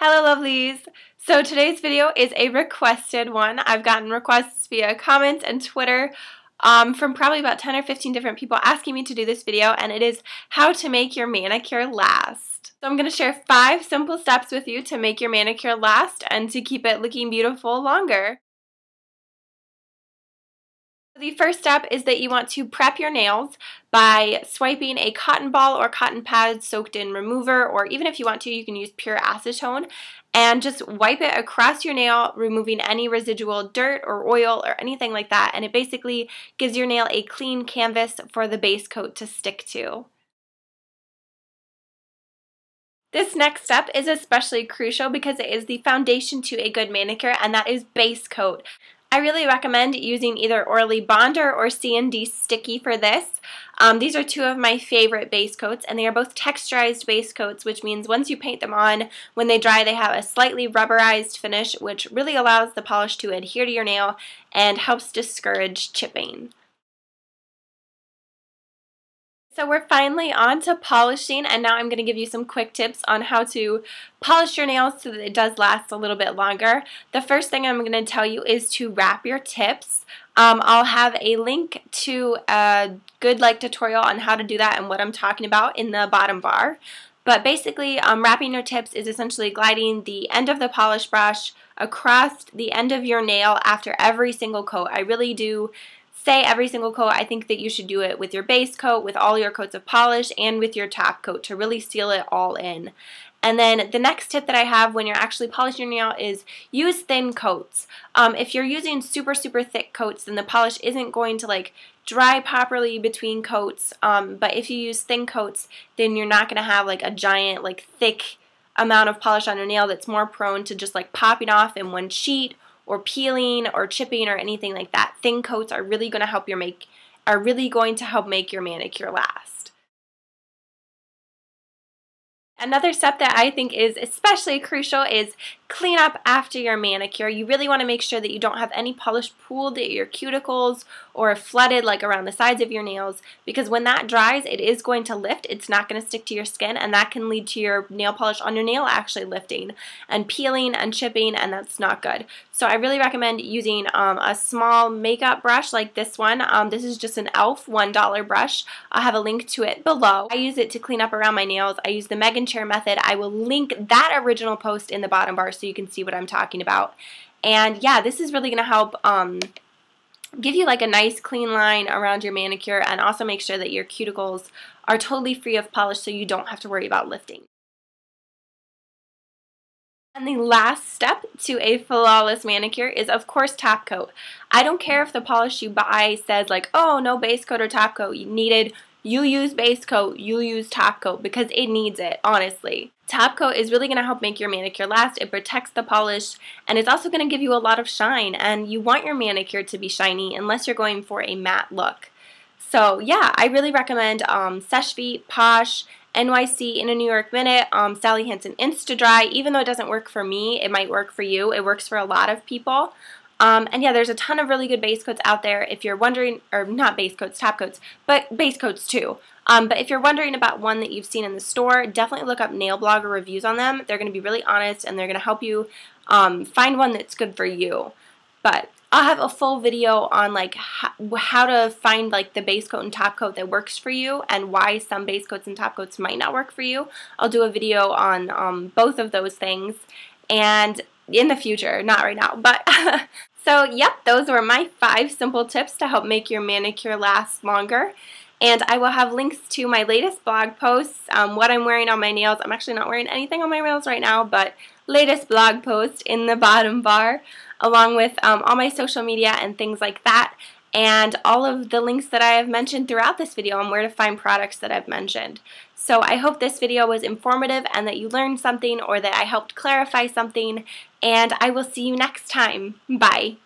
Hello lovelies! So today's video is a requested one. I've gotten requests via comments and Twitter from probably about 10 or 15 different people asking me to do this video, and it is how to make your manicure last. So I'm going to share 5 simple steps with you to make your manicure last and to keep it looking beautiful longer. The first step is that you want to prep your nails by swiping a cotton ball or cotton pad soaked in remover, or even if you want to, you can use pure acetone, and just wipe it across your nail, removing any residual dirt or oil or anything like that, and it basically gives your nail a clean canvas for the base coat to stick to. This next step is especially crucial because it is the foundation to a good manicure, and that is base coat. I really recommend using either Orly Bonder or C&D Sticky for this. These are 2 of my favorite base coats, and they are both texturized base coats, which means once you paint them on, when they dry, they have a slightly rubberized finish, which really allows the polish to adhere to your nail and helps discourage chipping. So we're finally on to polishing, and now I'm going to give you some quick tips on how to polish your nails so that it does last a little bit longer. The first thing I'm going to tell you is to wrap your tips. I'll have a link to a good tutorial on how to do that and what I'm talking about in the bottom bar. But basically, wrapping your tips is essentially gliding the end of the polish brush across the end of your nail after every single coat. I really do say every single coat. I think that you should do it with your base coat, with all your coats of polish, and with your top coat to really seal it all in. And then the next tip that I have when you're actually polishing your nail is use thin coats. If you're using super thick coats, then the polish isn't going to dry properly between coats. But if you use thin coats, then you're not going to have a giant thick amount of polish on your nail that's more prone to just popping off in one sheet, or peeling or chipping or anything like that. Thin coats are really going to help make your manicure last. Another step that I think is especially crucial is clean up after your manicure. You really want to make sure that you don't have any polish pooled at your cuticles or flooded around the sides of your nails, because when that dries, it is going to lift. It's not going to stick to your skin, and that can lead to your nail polish on your nail actually lifting and peeling and chipping, and that's not good. So I really recommend using a small makeup brush like this one. This is just an e.l.f. $1 brush. I'll have a link to it below. I use it to clean up around my nails. I use the MeganChair method. I will link that original post in the bottom bar so you can see what I'm talking about. And yeah, this is really going to help give you a nice clean line around your manicure, and also make sure that your cuticles are totally free of polish so you don't have to worry about lifting. And the last step to a flawless manicure is, of course, top coat. I don't care if the polish you buy says oh, no base coat or top coat needed. You use base coat, you use top coat, because it needs it, honestly. Top coat is really going to help make your manicure last. It protects the polish, and it's also going to give you a lot of shine, and you want your manicure to be shiny unless you're going for a matte look. So yeah, I really recommend Seche Vite, Posh, NYC, In a New York Minute, Sally Hansen Insta-Dry. Even though it doesn't work for me, it might work for you. It works for a lot of people. And yeah, there's a ton of really good base coats out there if you're wondering, or not base coats, top coats, but base coats too. But if you're wondering about one that you've seen in the store, definitely look up nail blogger reviews on them. They're going to be really honest, and they're going to help you find one that's good for you. But I'll have a full video on how to find the base coat and top coat that works for you, and why some base coats and top coats might not work for you. I'll do a video on both of those things, and in the future, not right now, but so yep, those were my 5 simple tips to help make your manicure last longer. And I will have links to my latest blog posts, what I'm wearing on my nails. I'm actually not wearing anything on my nails right now, but latest blog post in the bottom bar, along with all my social media and things like that, and all of the links that I have mentioned throughout this video on where to find products that I've mentioned. So I hope this video was informative and that you learned something, or that I helped clarify something, and I will see you next time. Bye!